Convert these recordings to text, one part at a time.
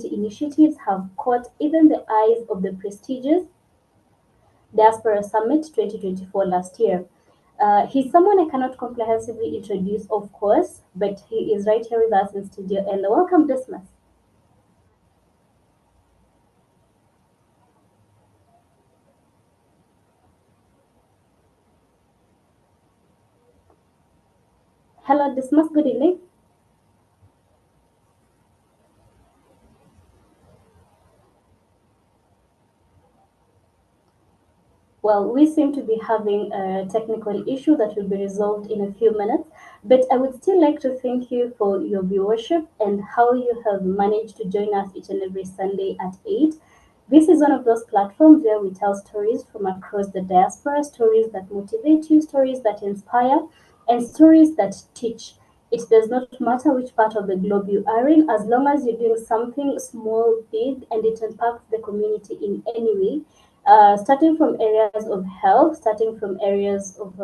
community initiatives have caught even the eyes of the prestigious Diaspora Summit 2024 last year. He's someone I cannot comprehensively introduce, of course, but he is right here with us in studio. And welcome, Dismas. Hello, Dismas. Good evening. Well, we seem to be having a technical issue that will be resolved in a few minutes, but I would still like to thank you for your viewership and how you have managed to join us each and every Sunday at 8. This is one of those platforms where we tell stories from across the diaspora, stories that motivate you, stories that inspire, and stories that teach. It does not matter which part of the globe you are in, as long as you're doing something small, big, and it impacts the community in any way, starting from areas of health, starting from areas of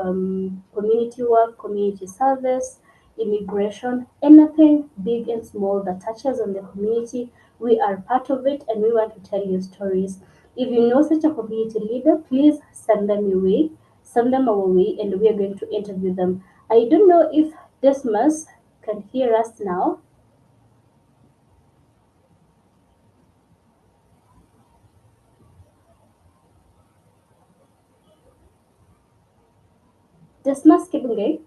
community work, community service, immigration, anything big and small that touches on the community, we are part of it and we want to tell you stories. If you know such a community leader, please send them your way, send them our way, and we are going to interview them. I don't know if Dismas can hear us now. Dismas Kibungei.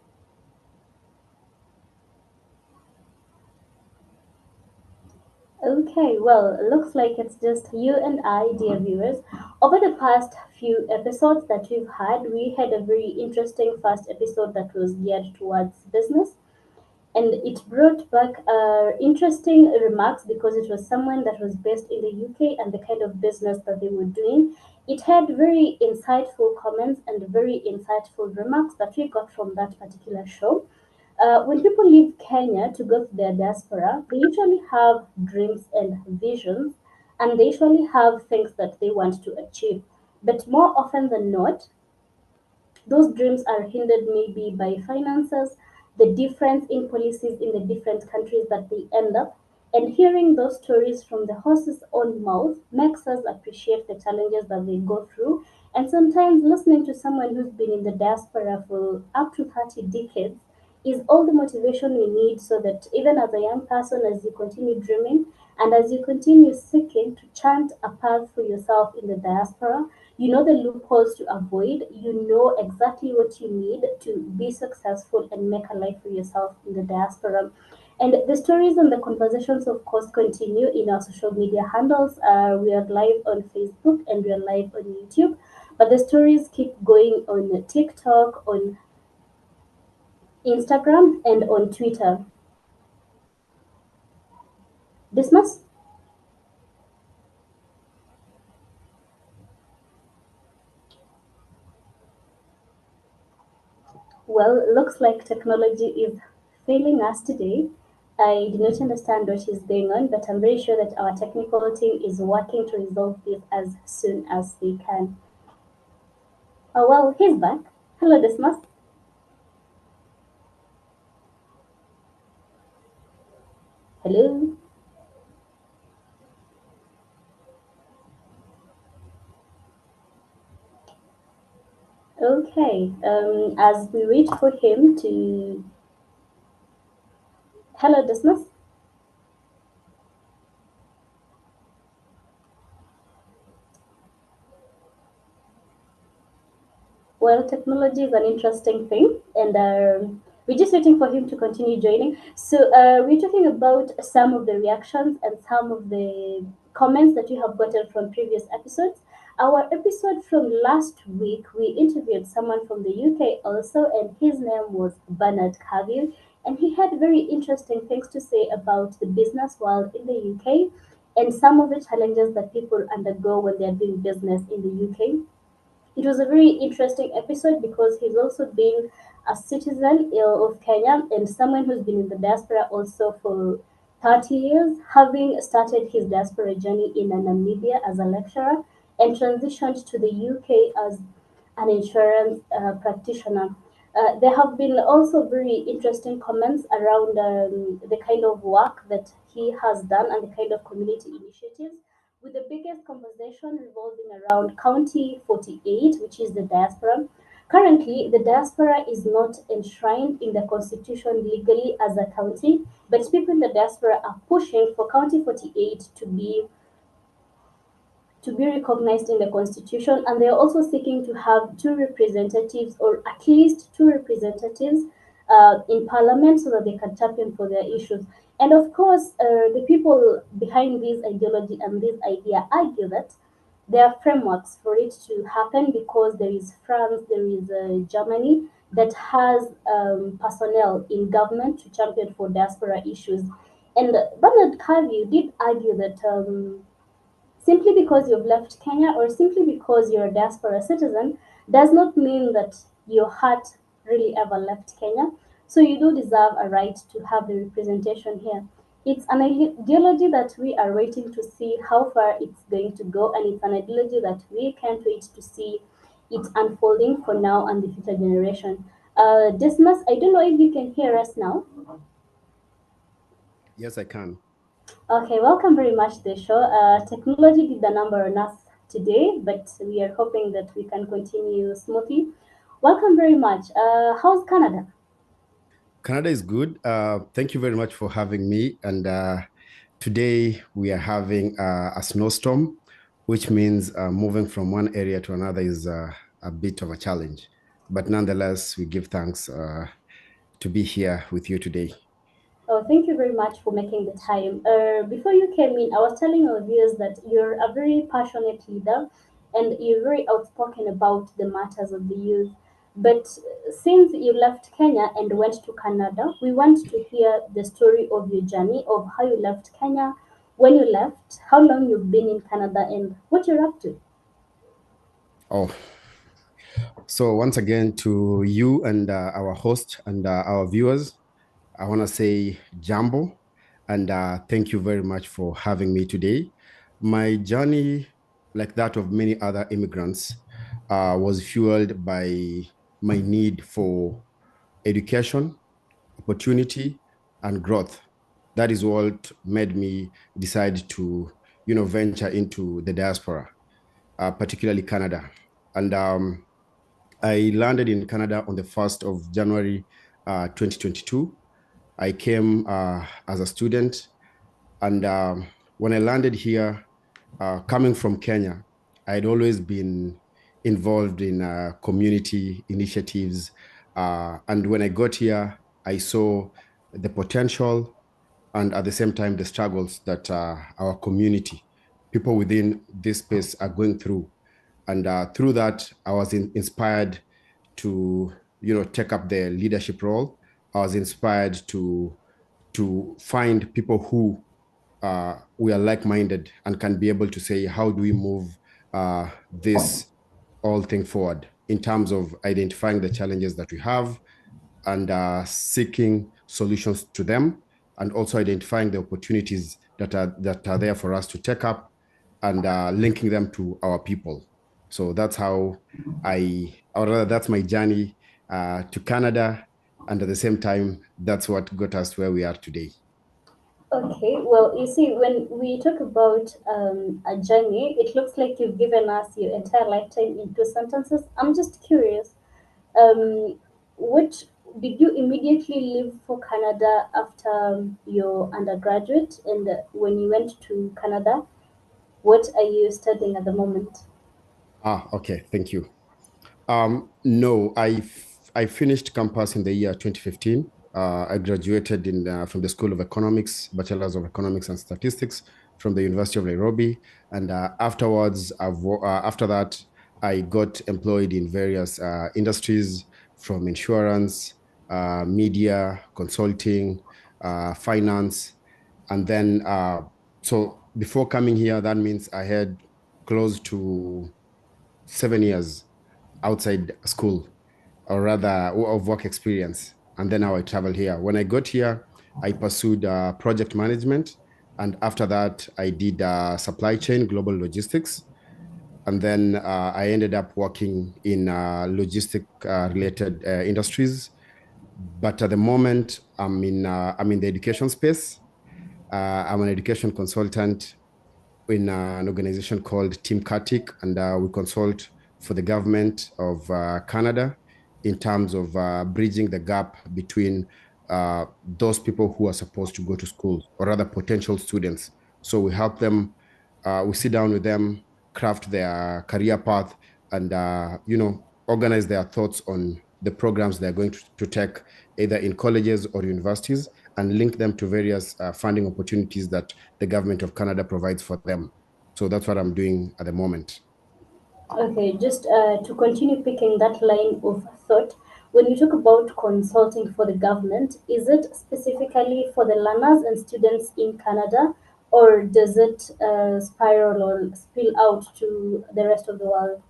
Okay, well, looks like it's just you and I, dear viewers. Over the past few episodes that we've had, we had a very interesting first episode that was geared towards business, and it brought back interesting remarks because it was someone that was based in the UK and the kind of business that they were doing. It had very insightful comments and very insightful remarks that we got from that particular show. When people leave Kenya to go to their diaspora, they usually have dreams and visions, and they usually have things that they want to achieve. But more often than not, those dreams are hindered maybe by finances, the difference in policies in the different countries that they end up. And hearing those stories from the horse's own mouth makes us appreciate the challenges that they go through. And sometimes listening to someone who's been in the diaspora for up to 30 decades is all the motivation we need so that even as a young person, as you continue dreaming and as you continue seeking to chant a path for yourself in the diaspora, you know the loopholes to avoid, you know exactly what you need to be successful and make a life for yourself in the diaspora. And the stories and the conversations, of course, continue in our social media handles. We are live on Facebook and we are live on YouTube. But the stories keep going on TikTok, on Instagram, and on Twitter. Dismas? Well, looks like technology is failing us today. I do not understand what is going on, but I'm very sure that our technical team is working to resolve this as soon as they can. Oh, well, he's back. Hello, Dismas. Hello. Okay, as we wait for him to. Hello, Dismas. Well, technology is an interesting thing, and we're just waiting for him to continue joining. So, we're talking about some of the reactions and some of the comments that you have gotten from previous episodes. Our episode from last week, we interviewed someone from the UK also, and his name was Bernard Cavill, and he had very interesting things to say about the business world in the UK and some of the challenges that people undergo when they're doing business in the UK. It was a very interesting episode because he's also been a citizen of Kenya and someone who's been in the diaspora also for 30 years, having started his diaspora journey in Namibia as a lecturer and transitioned to the UK as an insurance practitioner. There have been also very interesting comments around the kind of work that he has done and the kind of community initiatives, with the biggest conversation revolving around County 48, which is the diaspora. Currently, the diaspora is not enshrined in the constitution legally as a county, but people in the diaspora are pushing for County 48 to be recognized in the constitution, and they are also seeking to have two representatives, or at least two representatives in parliament, so that they can champion for their issues. And of course, the people behind this ideology and this idea argue that there are frameworks for it to happen, because there is France, there is Germany that has personnel in government to champion for diaspora issues. And Bernard Kavi did argue that simply because you've left Kenya, or simply because you're a diaspora citizen, does not mean that your heart really ever left Kenya. So you do deserve a right to have the representation here. It's an ideology that we are waiting to see how far it's going to go, and it's an ideology that we can't wait to see it unfolding for now and the future generation. Dismas, I don't know if you can hear us now. Yes, I can. Okay, welcome very much to the show. Technology did the number on us today, but we are hoping that we can continue smoothly. Welcome very much. How's Canada? Canada is good. Thank you very much for having me. And today we are having a snowstorm, which means moving from one area to another is a bit of a challenge. But nonetheless, we give thanks to be here with you today. Oh, thank you very much for making the time. Before you came in, I was telling our viewers that you're a very passionate leader and you're very outspoken about the matters of the youth. But since you left Kenya and went to Canada, we want to hear the story of your journey, of how you left Kenya, when you left, how long you've been in Canada, and what you're up to. Oh, so once again to you and our host and our viewers, I want to say jambo and thank you very much for having me today. My journey, like that of many other immigrants, was fueled by my need for education, opportunity, and growth. That is what made me decide to, venture into the diaspora, particularly Canada. And I landed in Canada on the 1st of January 2022. I came as a student, and when I landed here, coming from Kenya, I'd always been involved in community initiatives. And when I got here, I saw the potential and at the same time the struggles that our community, people within this space are going through. And through that, I was inspired to, take up the leadership role. I was inspired to find people who we are like-minded and can be able to say, how do we move this all thing forward in terms of identifying the challenges that we have and seeking solutions to them, and also identifying the opportunities that are there for us to take up and linking them to our people. So that's how or rather, that's my journey to Canada, and at the same time, that's what got us to where we are today. Okay, well, you see, when we talk about a journey, it looks like you've given us your entire lifetime in two sentences. I'm just curious, um, which did you immediately leave for Canada after your undergraduate? And when you went to Canada, what are you studying at the moment? Okay, thank you. No, I finished campus in the year 2015. I graduated from the School of Economics, Bachelor's of Economics and Statistics from the University of Nairobi. And after that, I got employed in various industries from insurance, media, consulting, finance. And then, so before coming here, that means I had close to 7 years outside school, or rather of work experience. And then how I traveled here. When I got here, I pursued project management. And after that, I did supply chain, global logistics. And then I ended up working in logistic related industries. But at the moment, I'm in the education space. I'm an education consultant in an organization called Team Katik, and we consult for the government of Canada in terms of bridging the gap between those people who are supposed to go to school, or rather potential students. So we help them, we sit down with them, craft their career path, and organize their thoughts on the programs they're going to take either in colleges or universities, and link them to various funding opportunities that the government of Canada provides for them. So that's what I'm doing at the moment. Okay, just to continue picking that line of thought, when you talk about consulting for the government, is it specifically for the learners and students in Canada, or does it spiral or spill out to the rest of the world?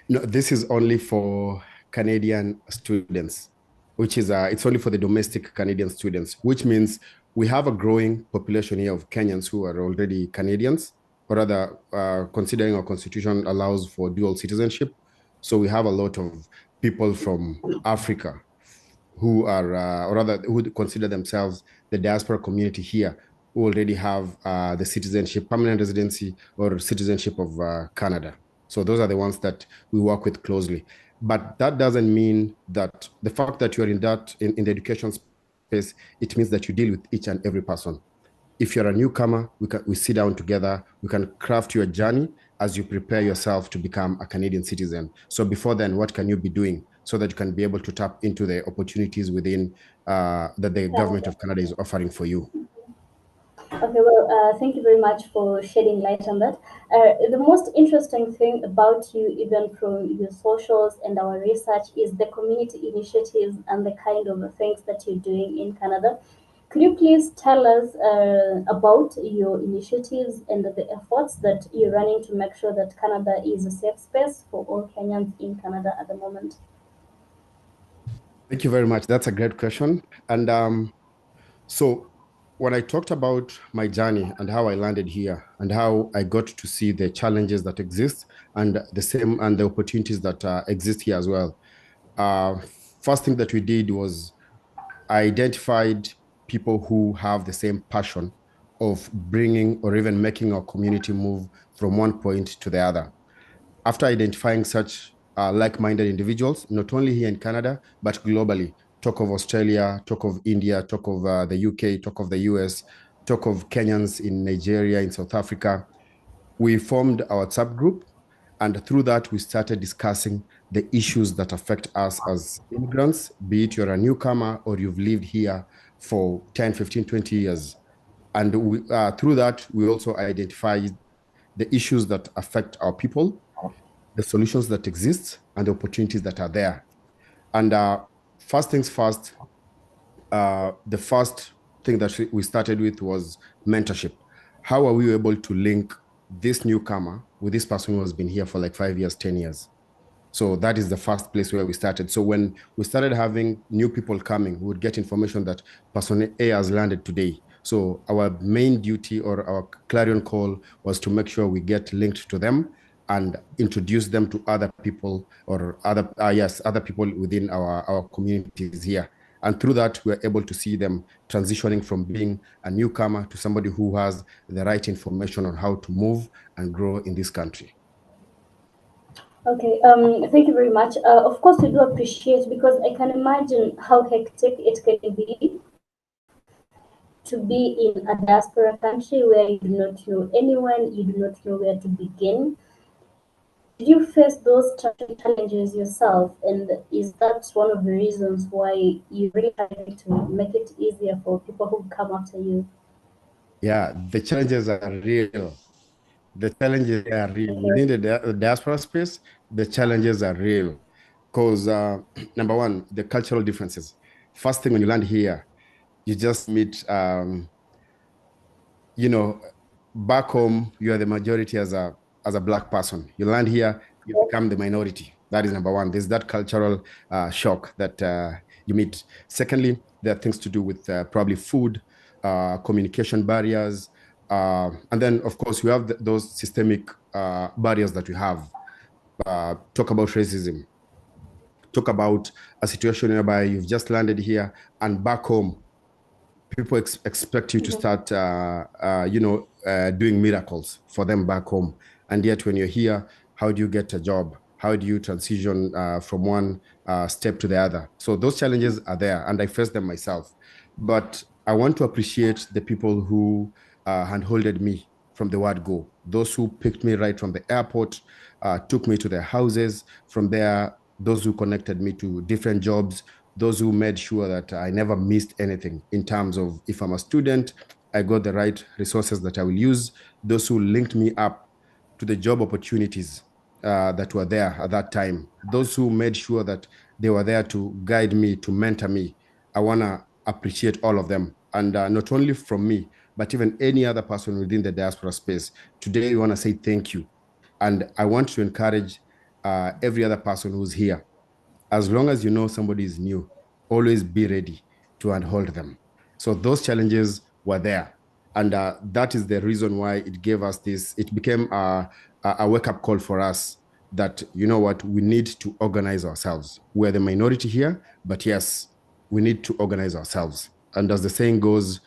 No, this is only for Canadian students, which is it's only for the domestic Canadian students, which means we have a growing population here of Kenyans who are already Canadians, or rather, considering our constitution allows for dual citizenship. So we have a lot of people from Africa who are, or rather, who consider themselves the diaspora community here, who already have the citizenship, permanent residency, or citizenship of Canada. So those are the ones that we work with closely. But that doesn't mean that the fact that you're in the education space, it means that you deal with each and every person. If you're a newcomer, we sit down together, we can craft your journey as you prepare yourself to become a Canadian citizen. So before then, what can you be doing so that you can be able to tap into the opportunities within that the government of Canada is offering for you? Okay, well, thank you very much for shedding light on that. The most interesting thing about you, even from your socials and our research, is the community initiatives and the kind of things that you're doing in Canada. Could you please tell us about your initiatives and the efforts that you're running to make sure that Canada is a safe space for all Kenyans in Canada at the moment? Thank you very much. That's a great question. And so when I talked about my journey and how I landed here and how I got to see the challenges that exist and the opportunities that exist here as well. Uh, First thing that we did was I identified people who have the same passion of bringing or even making our community move from one point to the other. After identifying such like-minded individuals, not only here in Canada, but globally, talk of Australia, talk of India, talk of the UK, talk of the US, talk of Kenyans in Nigeria, in South Africa, we formed our WhatsApp group. And through that, we started discussing the issues that affect us as immigrants, be it you're a newcomer or you've lived here for 10, 15, 20 years. And through that, we also identified the issues that affect our people, the solutions that exist, and the opportunities that are there. And first things first, the first thing that we started with was mentorship. How are we able to link this newcomer with this person who has been here for like 5 years, 10 years? So that is the first place where we started. So when we started having new people coming, we would get information that person A has landed today. So our main duty or our clarion call was to make sure we get linked to them and introduce them to other people or other people within our communities here. And through that, we're able to see them transitioning from being a newcomer to somebody who has the right information on how to move and grow in this country. Okay, thank you very much. Of course, we do appreciate because I can imagine how hectic it can be to be in a diaspora country where you do not know anyone, you do not know where to begin. Did you face those challenges yourself? And is that one of the reasons why you really try to make it easier for people who come after you? Yeah, the challenges are real. The challenges are real. Okay. Within the diaspora space, the challenges are real. Because number one, the cultural differences. First thing when you land here, you just meet, you know, back home, you are the majority as a black person. You land here, you become the minority. That is number one. There's that cultural shock that you meet. Secondly, there are things to do with probably food, communication barriers, And then, of course, we have those systemic barriers that we have. Talk about racism. Talk about a situation whereby you've just landed here and back home, people expect you to Mhm. start, doing miracles for them back home. And yet, when you're here, how do you get a job? How do you transition from one step to the other? So those challenges are there, and I face them myself. But I want to appreciate the people who handholded me from the word go. Those who picked me right from the airport, took me to their houses. From there, those who connected me to different jobs, those who made sure that I never missed anything in terms of if I'm a student, I got the right resources that I will use, those who linked me up to the job opportunities that were there at that time, those who made sure that they were there to guide me, to mentor me. I want to appreciate all of them. And not only from me, but even any other person within the diaspora space. Today, we want to say thank you. And I want to encourage every other person who's here, as long as you know somebody is new, always be ready to unhold them. So those challenges were there. And that is the reason why it gave us this, it became a wake up call for us that, you know what, we need to organize ourselves. We're the minority here, but yes, we need to organize ourselves. And as the saying goes,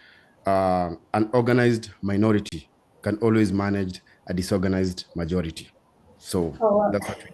an organized minority can always manage a disorganized majority. So Oh, wow. that's what we do.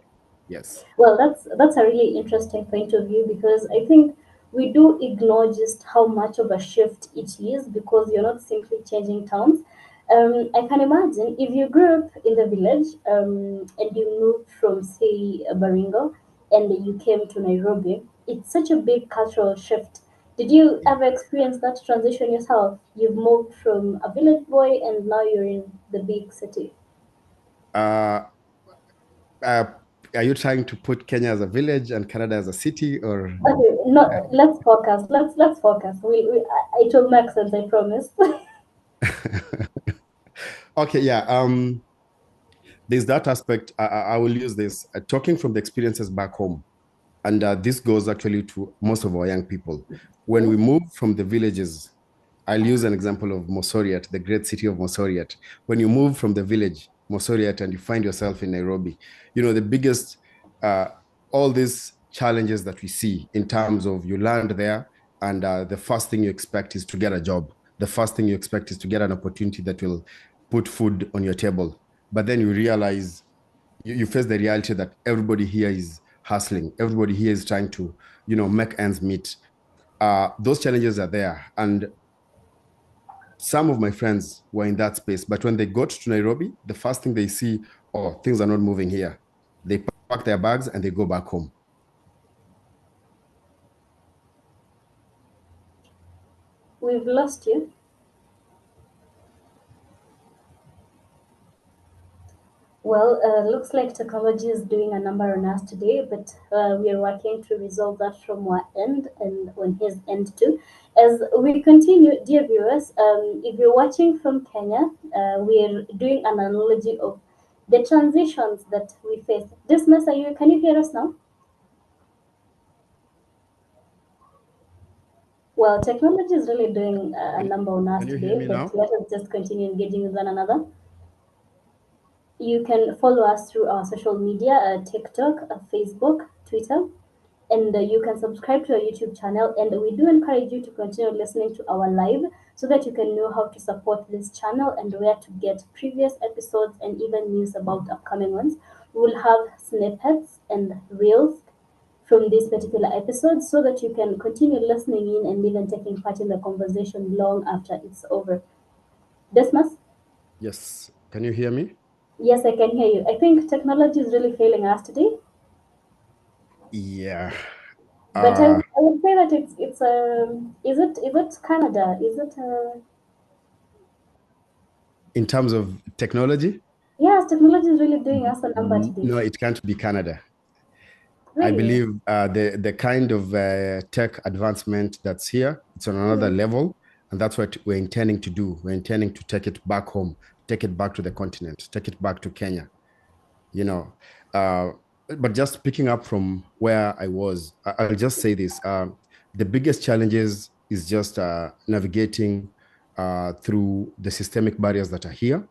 Yes. Well, that's a really interesting point of view because I think we do ignore just how much of a shift it is because you're not simply changing towns. I can imagine if you grew up in the village and you moved from, say, Baringo and you came to Nairobi, it's such a big cultural shift. Did you ever experience that transition yourself? You've moved from a village boy and now you're in the big city. Uh, uh, are you trying to put Kenya as a village and Canada as a city, or? Okay, no, let's focus. Let's focus. It will make sense. I promise. Okay, yeah. There's that aspect. I will use this talking from the experiences back home, and this goes actually to most of our young people. When we move from the villages, I'll use an example of Mosoriat, the great city of Mosoriat. When you move from the village, Mosoriat, and you find yourself in Nairobi, you know, the biggest, uh, all these challenges that we see in terms of you land there, and the first thing you expect is to get a job. The first thing you expect is to get an opportunity that will put food on your table. But then you realize, you face the reality that everybody here is hustling. Everybody here is trying to, make ends meet. Those challenges are there. And some of my friends were in that space, but when they got to Nairobi, the first thing they see, oh, things are not moving here. They pack their bags and they go back home. We've lost you. Well, looks like technology is doing a number on us today, but we are working to resolve that from our end and on his end too. As we continue, dear viewers, if you're watching from Kenya, we're doing an analogy of the transitions that we face. Dismas, can you hear us now? Well, technology is really doing a Can, number on us can you hear today, me but now? let us just continue engaging with one another. You can follow us through our social media, TikTok, Facebook, Twitter, and you can subscribe to our YouTube channel. And we do encourage you to continue listening to our live so that you can know how to support this channel and where to get previous episodes and even news about upcoming ones. We will have snippets and reels from this particular episode so that you can continue listening in and even taking part in the conversation long after it's over. Desmas? Yes. Can you hear me? Yes, I can hear you. I think technology is really failing us today, Yeah. but I, Uh, I would say that it's is it Canada? Is it in terms of technology, yes, technology is really doing us a number today. no, it can't be Canada. I Really? believe the kind of tech advancement that's here, it's on another Mm. level, and that's what we're intending to do. We're intending to take it back home, take it back to the continent, take it back to Kenya. You know, uh, but just picking up from where I was, I'll just say this: the biggest challenges is just navigating. through the systemic barriers that are here.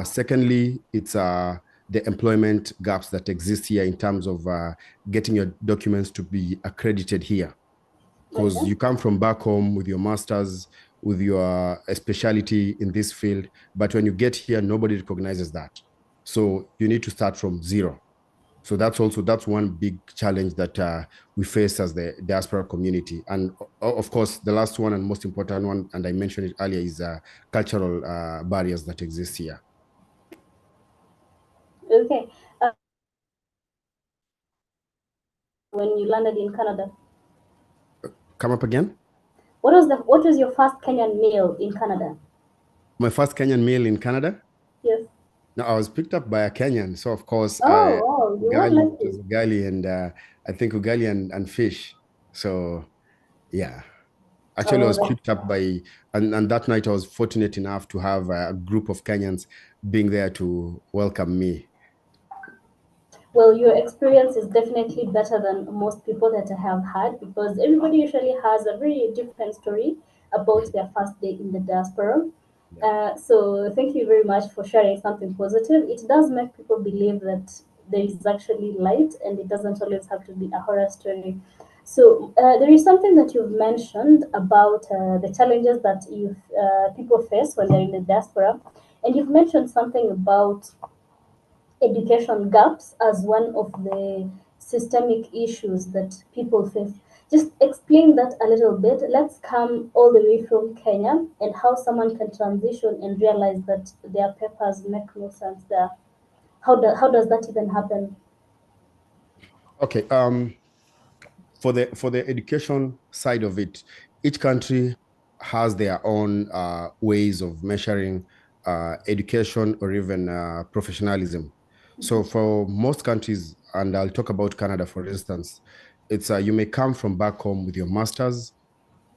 Secondly, it's the employment gaps that exist here in terms of getting your documents to be accredited here. Because Okay. you come from back home with your master's, with your specialty in this field, but when you get here, nobody recognizes that. So you need to start from zero. So that's one big challenge that we face as the diaspora community. And of course, the last one and most important one, and I mentioned it earlier, is cultural barriers that exist here. Okay. When you landed in Canada, Come up again? what was your first Kenyan meal in Canada? My first Kenyan meal in Canada? Yes. No, I was picked up by a Kenyan. So of course, Oh, wow, you were ugali, it was lucky. ugali and I think ugali and fish. So yeah. Actually, I Oh, was picked up by, and that night I was fortunate enough to have a group of Kenyans being there to welcome me. well, your experience is definitely better than most people that I have had because everybody usually has a very different story about their first day in the diaspora. Yeah. So thank you very much for sharing something positive. It does make people believe that there is actually light and it doesn't always have to be a horror story. So there is something that you've mentioned about the challenges that you people face when they're in the diaspora, and you've mentioned something about education gaps as one of the systemic issues that people face. Just explain that a little bit. Let's come all the way from Kenya and how someone can transition and realize that their papers make no sense there. How does that even happen? Okay. For the education side of it, each country has their own ways of measuring education or even professionalism. So for most countries, and I'll talk about Canada for instance, it's you may come from back home with your masters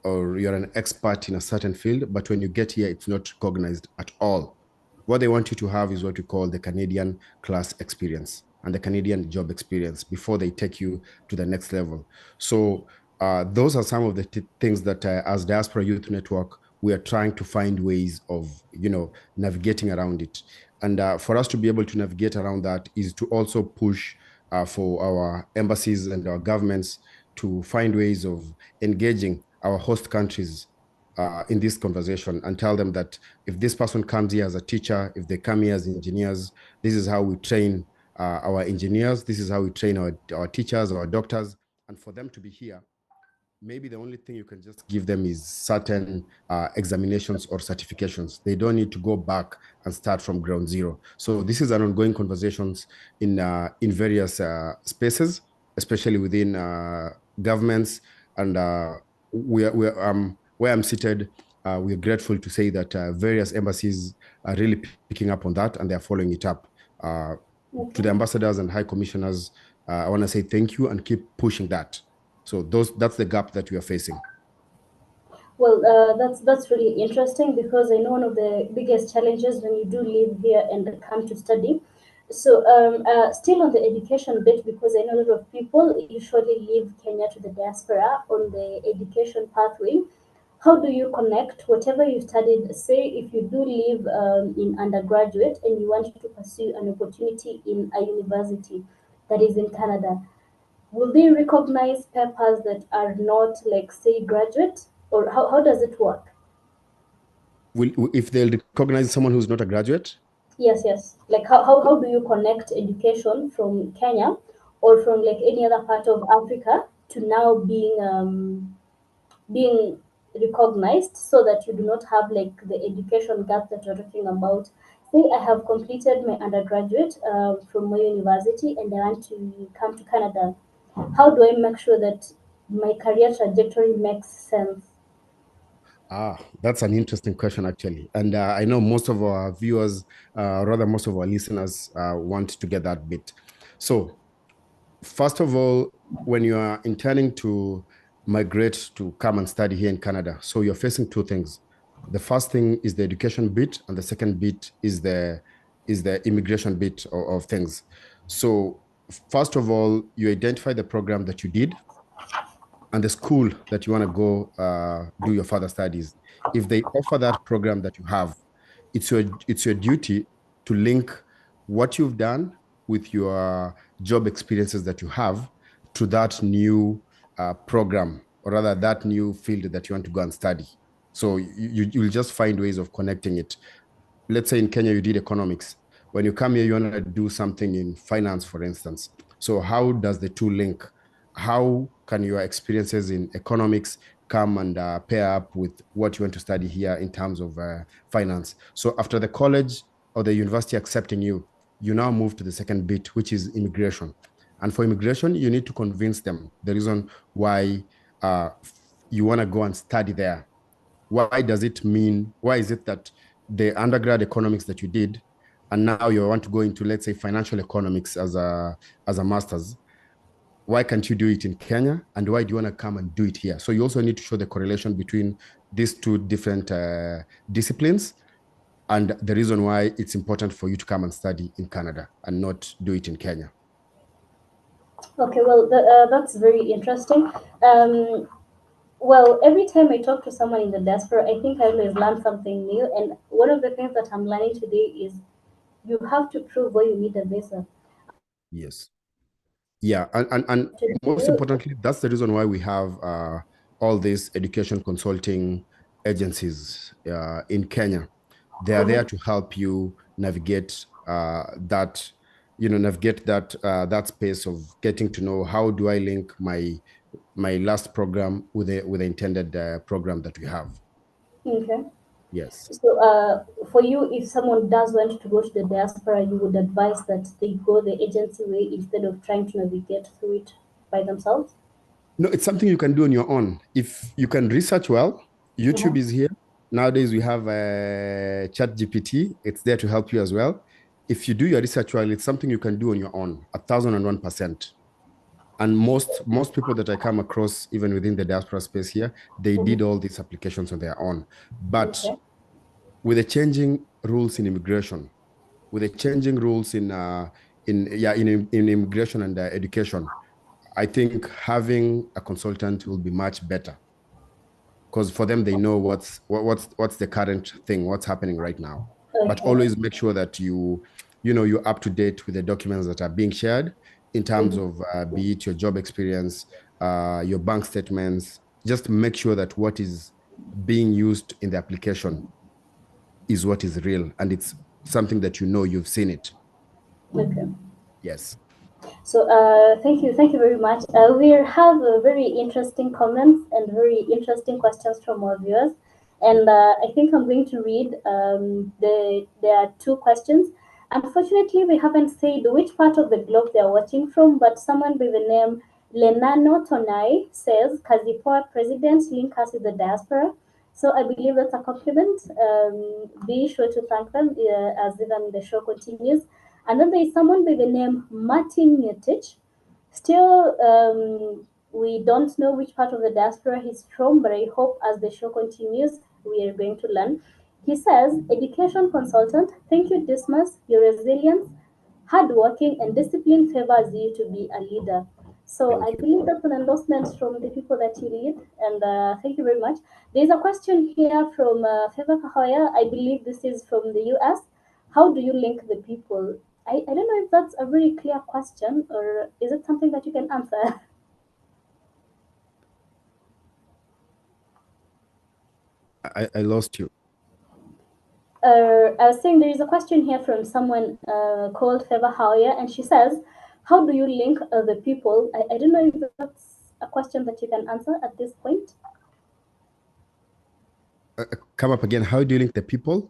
or you're an expert in a certain field, but when you get here, it's not recognized at all. What they want you to have is what we call the Canadian class experience and the Canadian job experience before they take you to the next level. So those are some of the things that as Diaspora Youth Network, we are trying to find ways of, navigating around it. And for us to be able to navigate around that is to also push for our embassies and our governments to find ways of engaging our host countries in this conversation and tell them that if this person comes here as a teacher, if they come here as engineers, this is how we train our engineers, this is how we train our teachers, our doctors, and for them to be here, maybe the only thing you can just give them is certain examinations or certifications. They don't need to go back and start from ground zero. So this is an ongoing conversations in various spaces, especially within governments. And where I'm seated, we're grateful to say that various embassies are really picking up on that and they're following it up. Uh, to the Okay. ambassadors and high commissioners, I want to say thank you and keep pushing that. So that's the gap that we are facing. Well, that's really interesting because I know one of the biggest challenges when you do live here and come to study. So, still on the education bit, because I know a lot of people usually leave Kenya to the diaspora on the education pathway. How do you connect whatever you studied? Say, if you do live in undergraduate and you want to pursue an opportunity in a university that is in Canada, will they recognize papers that are not, like, say, graduate, or how does it work? If they'll recognize someone who's not a graduate? Yes, yes. Like, how do you connect education from Kenya or from like any other part of Africa to now being recognized so that you do not have like the education gap that you're talking about? Say I have completed my undergraduate from my university and I want to come to Canada. How do I make sure that my career trajectory makes sense? That's an interesting question, actually. And I know most of our viewers, rather most of our listeners, want to get that bit. So, first of all, when you are intending to migrate to come and study here in Canada, so you're facing two things. The first thing is the education bit, and the second bit is the immigration bit of things. So, first of all, you identify the program that you did, and the school that you want to go do your further studies, if they offer that program that you have, it's your duty to link what you've done with your job experiences that you have to that new program, or rather that new field that you want to go and study. So you'll just find ways of connecting it. Let's say in Kenya you did economics. When you come here, you want to do something in finance, for instance. So how does the two link? How can your experiences in economics come and pair up with what you want to study here in terms of finance? So after the college or the university accepting you, you now move to the second bit, which is immigration. And for immigration, you need to convince them the reason why uh, you want to go and study there. Why is it that the undergrad economics that you did, and now you want to go into, let's say, financial economics as a master's, why can't you do it in Kenya, and why do you want to come and do it here? So you also need to show the correlation between these two different disciplines, and the reason why it's important for you to come and study in Canada and not do it in Kenya. Okay, well, that's very interesting. Well, every time I talk to someone in the diaspora, I think I always learn something new. And one of the things that I'm learning today is you have to prove why you need a visa. Yes. Yeah, and To most do, importantly, that's the reason why we have all these education consulting agencies in Kenya. They are there mhm. to help you navigate that space of getting to know how do I link my last program with the intended program that we have. Okay. Yes. So, for you, if someone does want to go to the diaspora, you would advise that they go the agency way instead of trying to navigate through it by themselves? No, it's something you can do on your own. If you can research well, Uh-huh. YouTube is here. Nowadays, we have Chat GPT. It's there to help you as well. If you do your research well, it's something you can do on your own, 1,001%. And most people that I come across, even within the diaspora space here, they Mhm. did all these applications on their own. But Okay. with the changing rules in immigration, with the changing rules in immigration and education, I think having a consultant will be much better, because for them they know what's the current thing, what's happening right now. But Okay. always make sure that you're up to date with the documents that are being shared in terms Mhm. of be it your job experience, your bank statements. Just make sure that what is being used in the application is what is real, and it's something that you've seen it. Okay. Yes. So, thank you very much. We have very interesting comments and very interesting questions from our viewers, and I think I'm going to read there are two questions. Unfortunately, we haven't said which part of the globe they are watching from, but someone by the name Lenano Tonai says, "Kazipoa President link us with the diaspora." So I believe that's a compliment. Be sure to thank them as even the show continues. And then there is someone by the name Martin Newtich. Still, we don't know which part of the diaspora he's from, but I hope as the show continues, we are going to learn. He says, education consultant, thank you, Dismas. Your resilience, hardworking, and discipline favors you to be a leader. So Thank I you. believe that's an endorsement from the people that you lead, and thank you very much. There's a question here from Feva Kahoya. I believe this is from the US. How do you link the people? I don't know if that's a very clear question, or is it something that you can answer? I lost you. I was saying there is a question here from someone called Feva Hauya, and she says, "How do you link the people?" I don't know if that's a question that you can answer at this point. Come up again. How do you link the people?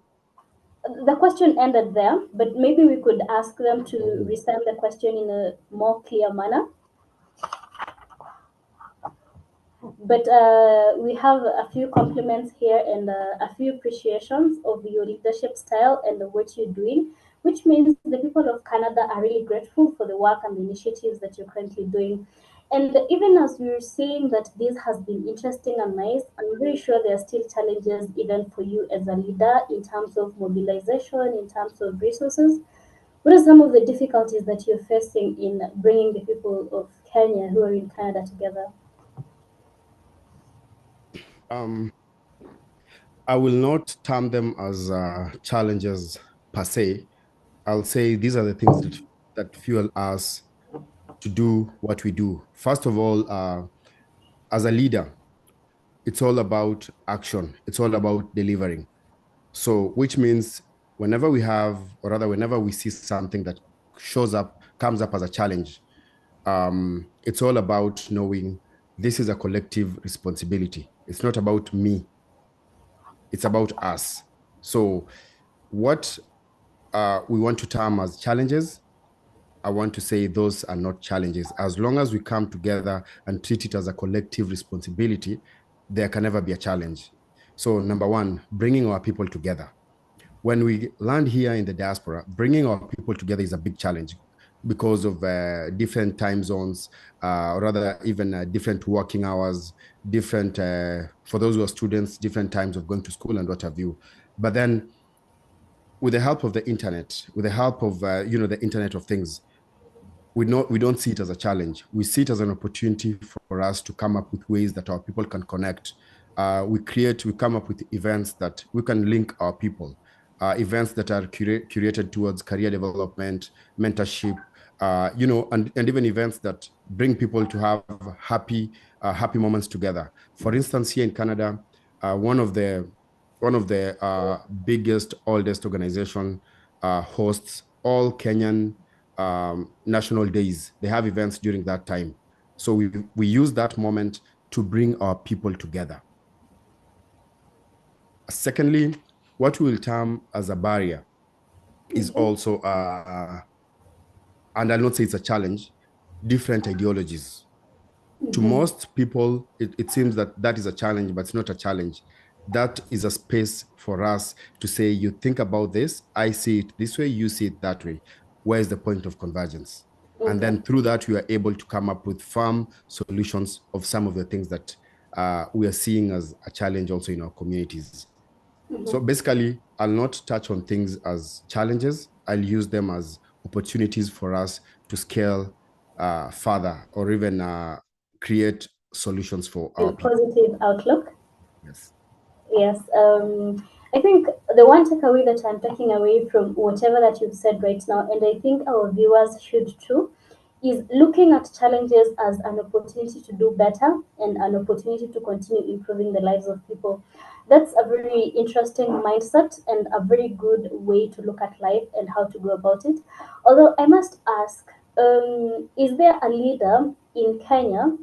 The question ended there, but maybe we could ask them to Oh. resend the question in a more clear manner. But we have a few compliments here and a few appreciations of your leadership style and what you're doing, which means the people of Canada are really grateful for the work and the initiatives that you're currently doing. And even as we're seeing that this has been interesting and nice, I'm very sure there are still challenges even for you as a leader in terms of mobilization, in terms of resources. What are some of the difficulties that you're facing in bringing the people of Kenya who are in Canada together? Um, I will not term them as challenges per se. I'll say these are the things that fuel us to do what we do. First of all, as a leader, it's all about action. It's all about delivering. So, which means whenever we have, or rather, whenever we see something that comes up as a challenge, it's all about knowing this is a collective responsibility. It's not about me, it's about us. So, what we want to term as challenges, I want to say those are not challenges. As long as we come together and treat it as a collective responsibility, there can never be a challenge. So, number one, bringing our people together. When we land here in the diaspora, bringing our people together is a big challenge because of different time zones, or rather even different working hours, different, for those who are students, different times of going to school and what have you. But then with the help of the internet, with the help of, the Internet of Things, we don't see it as a challenge. We see it as an opportunity for us to come up with ways that our people can connect. We come up with events that we can link our people, events that are curated towards career development, mentorship, and even events that bring people to have happy moments together. For instance, here in Canada, one of the biggest, oldest organization hosts all Kenyan national days. They have events during that time. So we use that moment to bring our people together. Secondly, what we will term as a barrier is Mm-hmm. also, and I'll not say it's a challenge, different ideologies. To Mm-hmm. most people, it seems that that is a challenge, but it's not a challenge. That is a space for us to say, you think about this, I see it this way, you see it that way. Where's the point of convergence? And Okay. then through that, we are able to come up with firm solutions of some of the things that we are seeing as a challenge also in our communities. So Mm-hmm. basically, I'll not touch on things as challenges. I'll use them as opportunities for us to scale further, or even create solutions for our And people. positive outlook. Yes. Yes, I think the one takeaway that I'm taking away from whatever that you've said right now, and I think our viewers should too, is looking at challenges as an opportunity to do better and an opportunity to continue improving the lives of people. That's a very interesting mindset and a very good way to look at life and how to go about it. Although I must ask, is there a leader in Kenya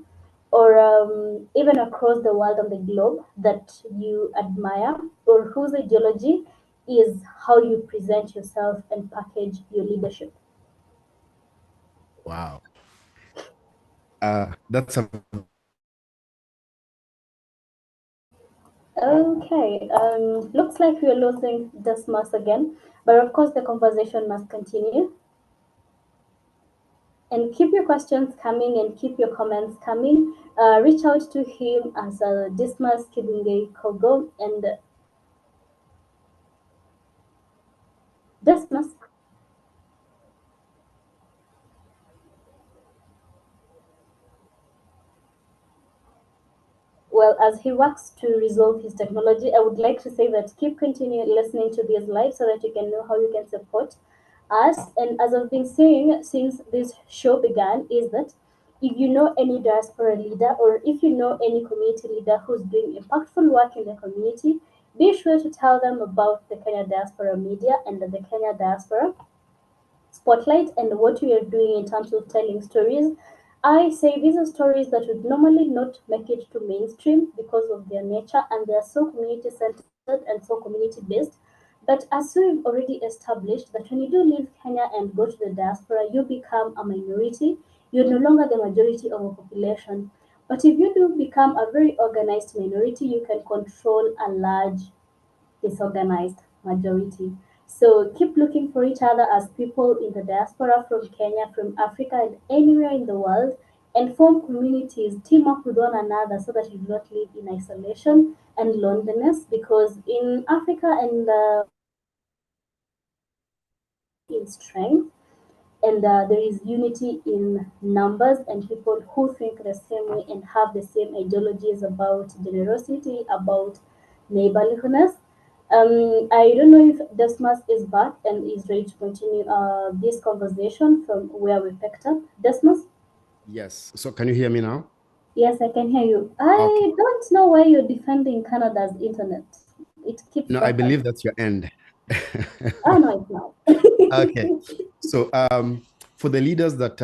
or even across the world and the globe that you admire, or whose ideology is how you present yourself and package your leadership? Wow. That's a Okay, looks like we're losing Dismas again, but of course the conversation must continue. And keep your questions coming and keep your comments coming. Reach out to him as Dismas Kibungei Kogo and Dismas. Well, as he works to resolve his technology, I would like to say that keep continuing listening to these lives so that you can know how you can support us. And as I've been saying since this show began, is that if you know any diaspora leader or if you know any community leader who's doing impactful work in the community, be sure to tell them about the Kenya Diaspora Media and the Kenya Diaspora spotlight and what we are doing in terms of telling stories. I say these are stories that would normally not make it to mainstream because of their nature and they are so community centered and so community based. But as we've already established that when you do leave Kenya and go to the diaspora, you become a minority. You're no longer the majority of a population. But if you do become a very organized minority, you can control a large disorganized majority. So keep looking for each other as people in the diaspora from Kenya, from Africa, and anywhere in the world, and form communities, team up with one another so that you do not live in isolation and loneliness. Because in Africa and in strength, and there is unity in numbers and people who think the same way and have the same ideologies about generosity, about neighborliness. I don't know if Dismas is back and is ready to continue this conversation from where we picked up. Dismas? Yes. So can you hear me now? Yes, I can hear you. Okay. I don't know why you're defending Canada's internet. It keeps No, I cracking. believe that's your end. Oh no, it's now. Okay. So for the leaders that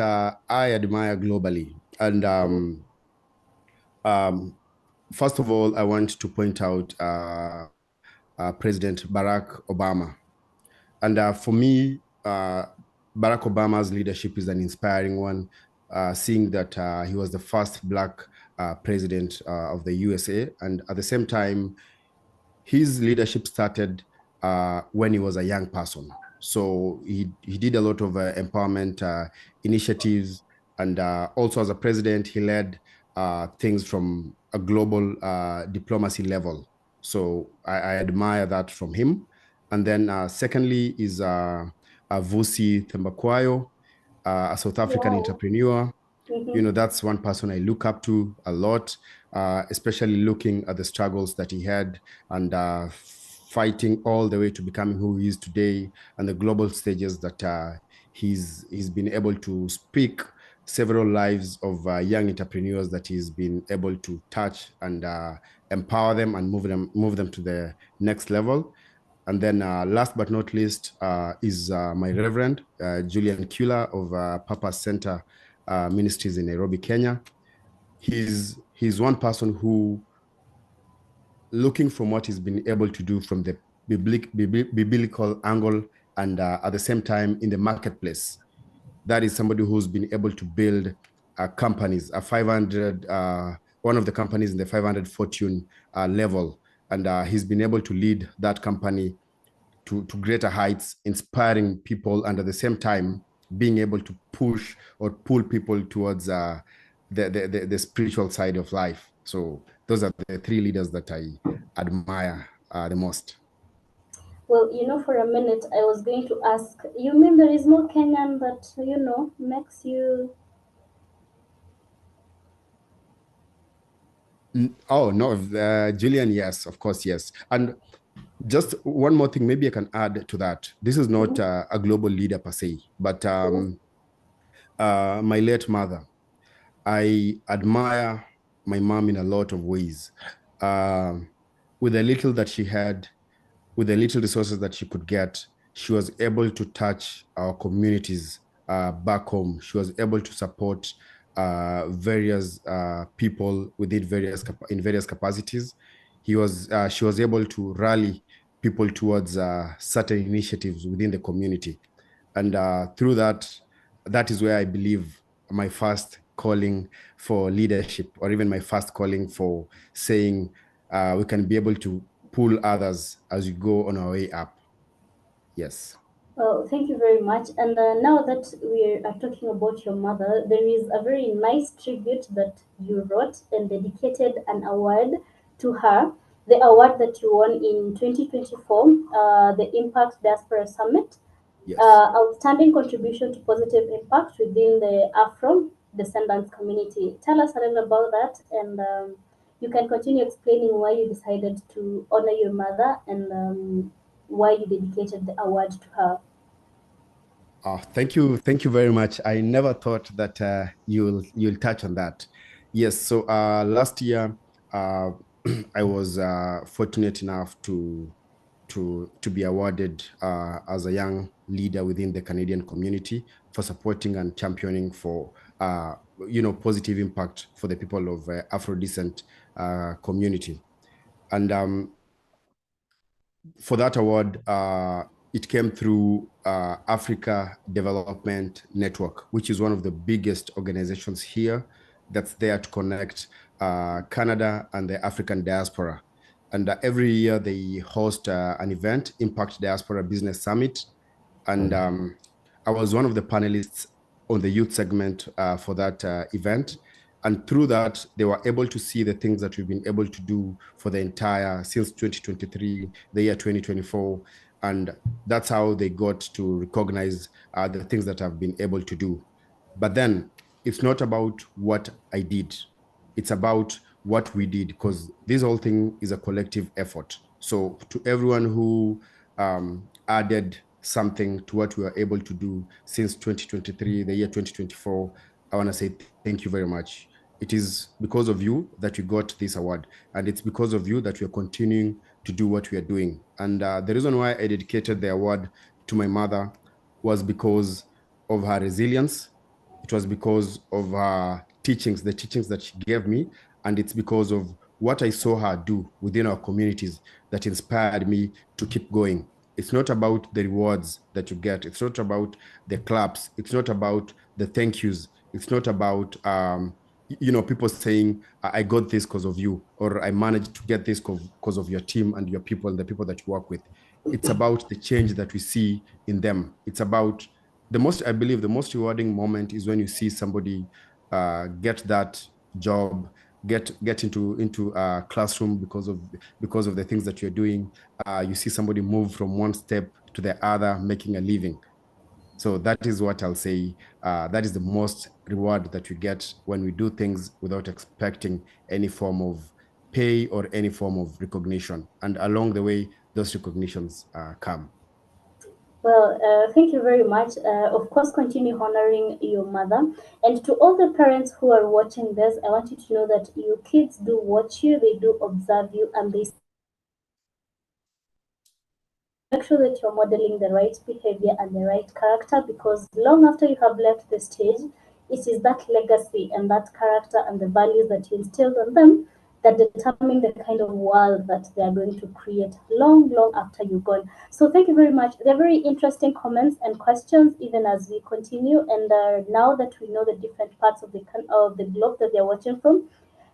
I admire globally, and um, first of all, I want to point out President Barack Obama. And for me, Barack Obama's leadership is an inspiring one, seeing that he was the first Black president of the USA. And at the same time, his leadership started when he was a young person. So he did a lot of empowerment initiatives. And also as a president, he led things from a global diplomacy level. So I admire that from him. And then secondly is Vusi Thembakwayo, a South African Wow. entrepreneur. Mm-hmm. That's one person I look up to a lot, especially looking at the struggles that he had and fighting all the way to becoming who he is today and the global stages that he's been able to speak several lives of young entrepreneurs that he's been able to touch and empower them and move them to the next level. And then last but not least is my Reverend Julian Kula of Papa Center Ministries in Nairobi, Kenya. He's one person who, looking from what he's been able to do from the biblical angle and at the same time in the marketplace, that is somebody who's been able to build companies, a 500, one of the companies in the 500 Fortune level. And he's been able to lead that company to greater heights, inspiring people, and at the same time being able to push or pull people towards the spiritual side of life. So those are the three leaders that I admire the most. Well, for a minute, I was going to ask, you mean there is no Kenyan that, makes you. Oh no, Julian, yes, of course, yes. And just one more thing, maybe I can add to that. This is not Mhm. a global leader per se, but Yes. my late mother, I admire my mom in a lot of ways. Um, with the little that she had, with the little resources that she could get, she was able to touch our communities back home. She was able to support various people within in various capacities. She was able to rally people towards certain initiatives within the community, and through that, that is where I believe my first calling for leadership, or even my first calling for saying we can be able to pull others as we go on our way up. Yes. Well, thank you very much. And now that we are talking about your mother, there is a very nice tribute that you wrote and dedicated an award to her. The award that you won in 2024, the Impact Diaspora Summit. Yes. Outstanding contribution to positive impact within the Afro descendants community. Tell us a little about that, and you can continue explaining why you decided to honor your mother and why you dedicated the award to her. Oh, thank you very much. I never thought that you'll touch on that. Yes. So last year, uh, I was fortunate enough to be awarded as a young leader within the Canadian community for supporting and championing for positive impact for the people of Afro descent community. And for that award, it came through Africa Development Network, which is one of the biggest organizations here that's there to connect Canada and the African diaspora. And every year they host an event, Impact Diaspora Business Summit. And I was one of the panelists on the youth segment for that event. And through that, they were able to see the things that we've been able to do for the entire since 2023, the year 2024. And that's how they got to recognize the things that I've been able to do. But then it's not about what I did, it's about what we did, because this whole thing is a collective effort. So to everyone who added something to what we were able to do since 2023, the year 2024, I want to say thank you very much. It is because of you that we got this award, and it's because of you that we are continuing to do what we are doing. And the reason why I dedicated the award to my mother was because of her resilience. It was because of her teachings, the teachings that she gave me, and it's because of what I saw her do within our communities that inspired me to keep going. It's not about the rewards that you get. It's not about the claps. It's not about the thank yous. It's not about people saying, I got this because of you, or I managed to get this because of your team and your people and the people that you work with. It's about the change that we see in them. It's about I believe the most rewarding moment is when you see somebody get that job, get into a classroom because of the things that you're doing. You see somebody move from one step to the other, making a living. So that is what I'll say. That is the most reward that we get when we do things without expecting any form of pay or any form of recognition. And along the way, those recognitions come. Well, thank you very much. Of course, continue honoring your mother. And to all the parents who are watching this, I want you to know that your kids do watch you, they do observe you, and they make sure that you're modeling the right behavior and the right character, because long after you have left the stage, it is that legacy and that character and the values that you instilled on them that determine the kind of world that they are going to create long, long after you're gone. So thank you very much. They're very interesting comments and questions even as we continue. And now that we know the different parts of the globe that they're watching from,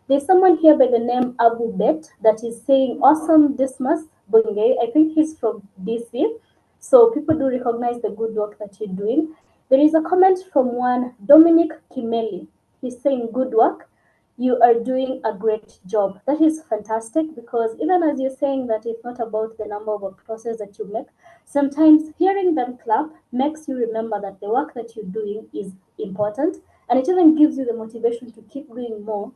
there's someone here by the name Abu Bet that is saying, awesome Dismas Kibungei. I think he's from DC. So people do recognize the good work that you're doing. There is a comment from one Dominic Kimeli. He's saying, good work. You are doing a great job. That is fantastic, because even as you're saying that it's not about the number of process that you make, sometimes hearing them clap makes you remember that the work that you're doing is important, and it even gives you the motivation to keep doing more,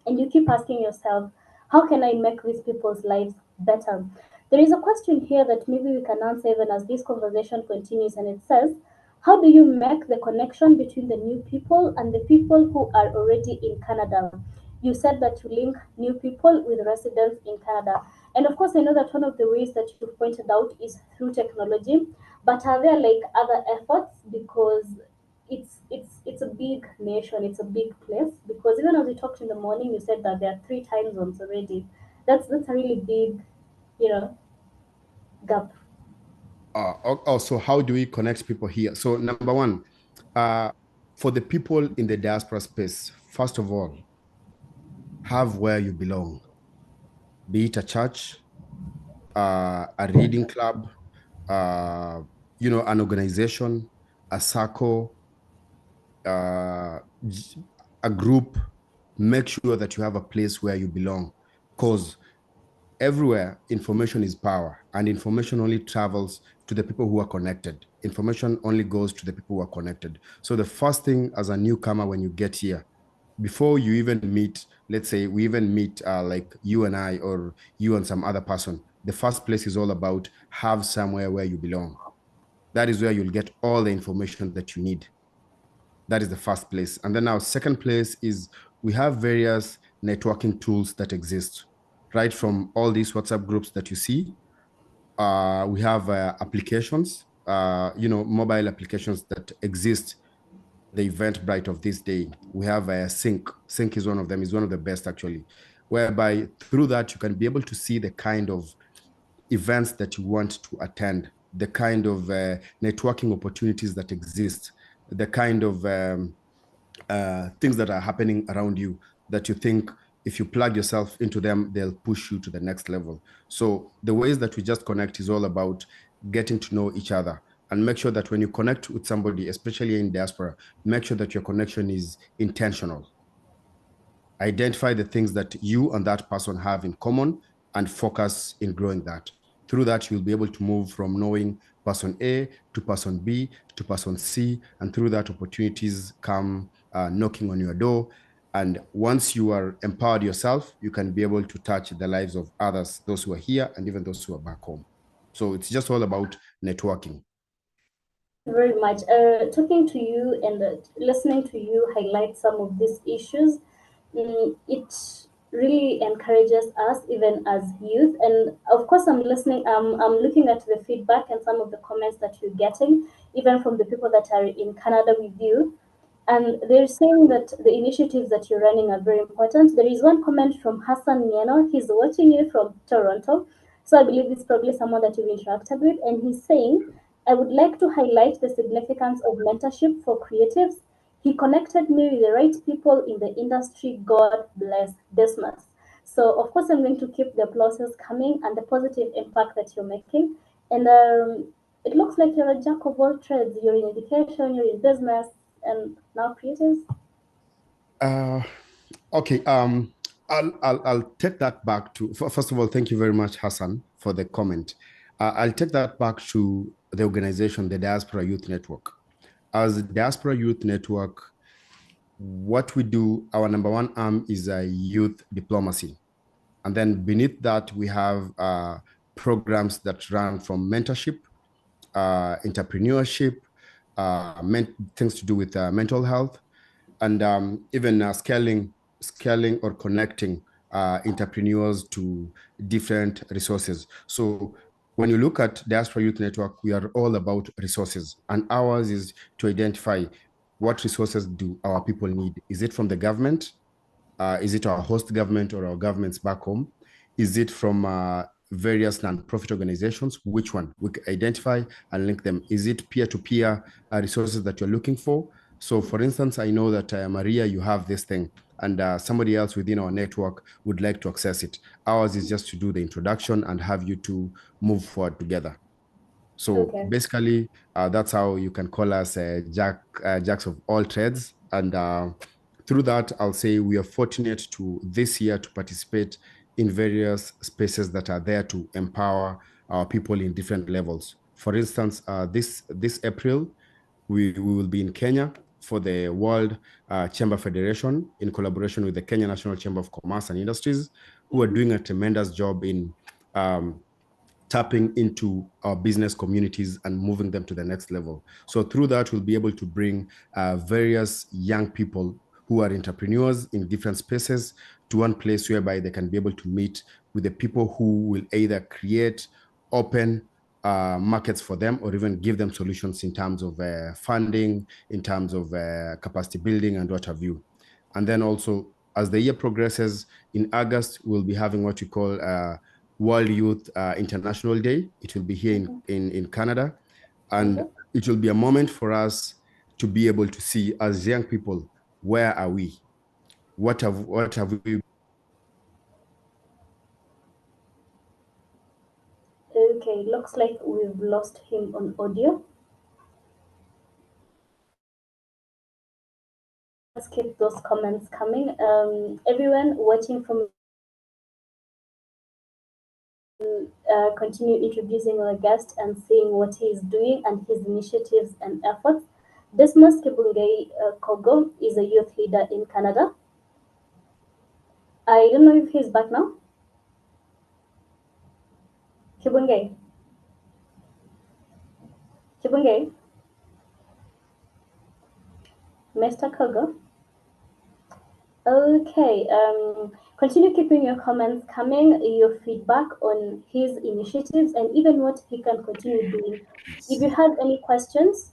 and you keep asking yourself, how can I make these people's lives better? There is a question here that maybe we can answer even as this conversation continues, and it says, how do you make the connection between the new people and the people who are already in Canada? You said that you link new people with residents in Canada. And of course, I know that one of the ways that you pointed out is through technology, but are there like other efforts? Because it's a big nation, it's a big place. Because even as we talked in the morning, you said that there are three time zones already. That's a really big, you know, gap. Also, how do we connect people here? So, number one, uh, for the people in the diaspora space, first of all, have where you belong, be it a church, a reading club, uh, an organization, a circle, uh, a group. Make sure that you have a place where you belong, because everywhere information is power, and information only travels to the people who are connected. Information only goes to the people who are connected. So the first thing as a newcomer when you get here, before you even meet, let's say we even meet like you and I, or you and some other person, the first place is all about have somewhere where you belong. That is where you'll get all the information that you need. That is the first place. And then our second place is we have various networking tools that exist, right? From all these WhatsApp groups that you see, we have applications, mobile applications that exist, the Eventbrite of this day. We have Sync. Sync is one of them, is one of the best actually, whereby through that you can be able to see the kind of events that you want to attend, the kind of networking opportunities that exist, the kind of things that are happening around you that you think if you plug yourself into them, they'll push you to the next level. So the ways that we just connect is all about getting to know each other, and make sure that when you connect with somebody, especially in diaspora, make sure that your connection is intentional. Identify the things that you and that person have in common and focus in growing that. Through that, you'll be able to move from knowing person A to person B to person C, and through that, opportunities come knocking on your door. And once you are empowered yourself, you can be able to touch the lives of others, those who are here and even those who are back home. So it's just all about networking. Very much. Talking to you and listening to you highlight some of these issues, it really encourages us, even as youth. And of course, I'm listening. I'm looking at the feedback and some of the comments that you're getting, even from the people that are in Canada with you. And they're saying that the initiatives that you're running are very important. There is one comment from Hassan Nieno. He's watching you from Toronto. So I believe it's probably someone that you've interacted with. And he's saying, I would like to highlight the significance of mentorship for creatives. He connected me with the right people in the industry. God bless Dismas. So, of course, I'm going to keep the applauses coming and the positive impact that you're making. And it looks like you're a jack of all trades. You're in education, you're in business, and now creators. Uh, okay. I'll take that back to, first of all, thank you very much, Hassan, for the comment. I'll take that back to the organization, the Diaspora Youth Network. As Diaspora Youth Network, what we do, our number one arm is a youth diplomacy. And then beneath that, we have programs that run from mentorship, entrepreneurship, things to do with mental health, and even scaling or connecting entrepreneurs to different resources. So when you look at Diaspora Youth Network, we are all about resources, and ours is to identify what resources do our people need. Is it from the government? Is it our host government or our governments back home? Is it from various non-profit organizations? Which one? We can identify and link them. Is it peer-to-peer resources that you're looking for? So, for instance, I know that Maria, you have this thing, and somebody else within our network would like to access it. Ours is just to do the introduction and have you to move forward together. So Okay. basically, that's how you can call us jacks of all trades. And through that, I'll say we are fortunate to this year to participate in various spaces that are there to empower our people in different levels. For instance, this April, we will be in Kenya for the World Chamber Federation in collaboration with the Kenya National Chamber of Commerce and Industries, who are Mhm. doing a tremendous job in tapping into our business communities and moving them to the next level. So through that, we'll be able to bring various young people who are entrepreneurs in different spaces to one place whereby they can be able to meet with the people who will either create, open markets for them, or even give them solutions in terms of funding, in terms of capacity building, and what have you. And then also, as the year progresses, in August, we'll be having what we call World Youth International Day. It will be here Mhm. in Canada. And Okay. it will be a moment for us to be able to see, as young people, where are we? What have we? Okay. Looks like we've lost him on audio. Let's keep those comments coming. Everyone watching from continue introducing our guest and seeing what he is doing and his initiatives and efforts. Dismas Kibungei Kogo is a youth leader in Canada. I don't know if he's back now. Kibungei. Kibungei. Mr. Kogo. Okay. Continue keeping your comments coming, your feedback on his initiatives, and even what he can continue doing. If you have any questions,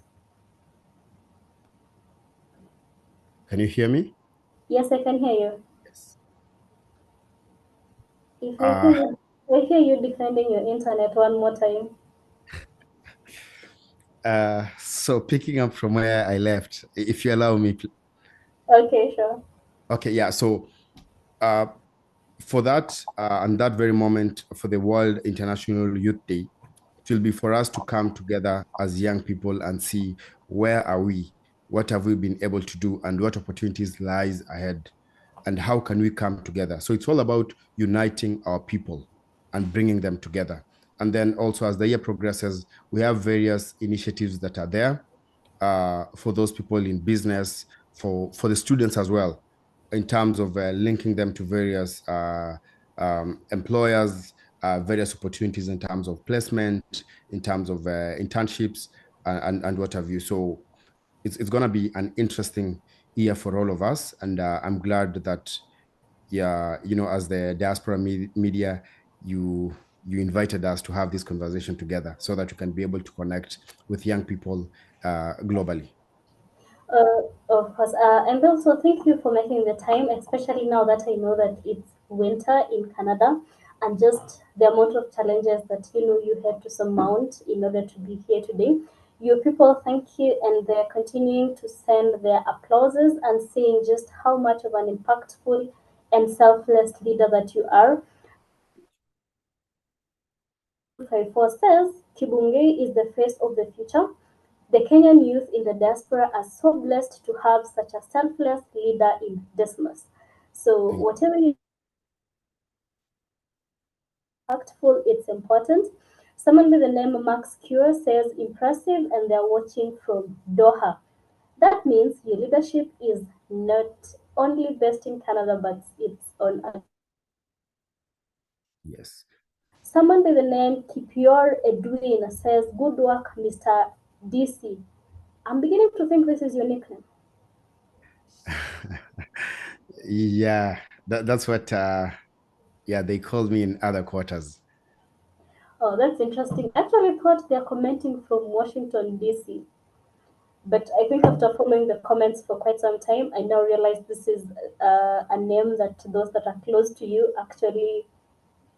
Can you hear me? yes, I can hear you. Yes. If Uh, I hear you defending your internet one more time. so picking up from where I left, if you allow me. Okay, sure. Okay, yeah. So uh, for that, and that very moment for the World International Youth Day, it will be for us to come together as young people and see where are we, what have we been able to do, and what opportunities lies ahead, and how can we come together. So it's all about uniting our people and bringing them together. And then also as the year progresses, we have various initiatives that are there for those people in business, for the students as well, in terms of linking them to various employers, various opportunities in terms of placement, in terms of internships, and what have you. So it's going to be an interesting year for all of us. And I'm glad that, yeah, as the diaspora media, you invited us to have this conversation together so that you can be able to connect with young people globally. Of course. And also, thank you for making the time, especially now that I know that it's winter in Canada and just the amount of challenges that you had to surmount in order to be here today. Your people thank you, and they're continuing to send their applauses and saying just how much of an impactful and selfless leader that you are. 54 says Kibungei is the face of the future. The Kenyan youth in the diaspora are so blessed to have such a selfless leader in Dismas. So Thank whatever you impactful, it's important. Someone with the name Max Cure says impressive, and they're watching from Doha. That means your leadership is not only based in Canada, but it's on. Yes. Someone by the name Kipior Edwin says, "Good work, Mr. DC." I'm beginning to think this is your nickname. Yeah, that's what yeah, they called me in other quarters. Oh, that's interesting. I actually thought they're commenting from Washington, D.C. But I think after following the comments for quite some time, I now realize this is a name that those that are close to you actually,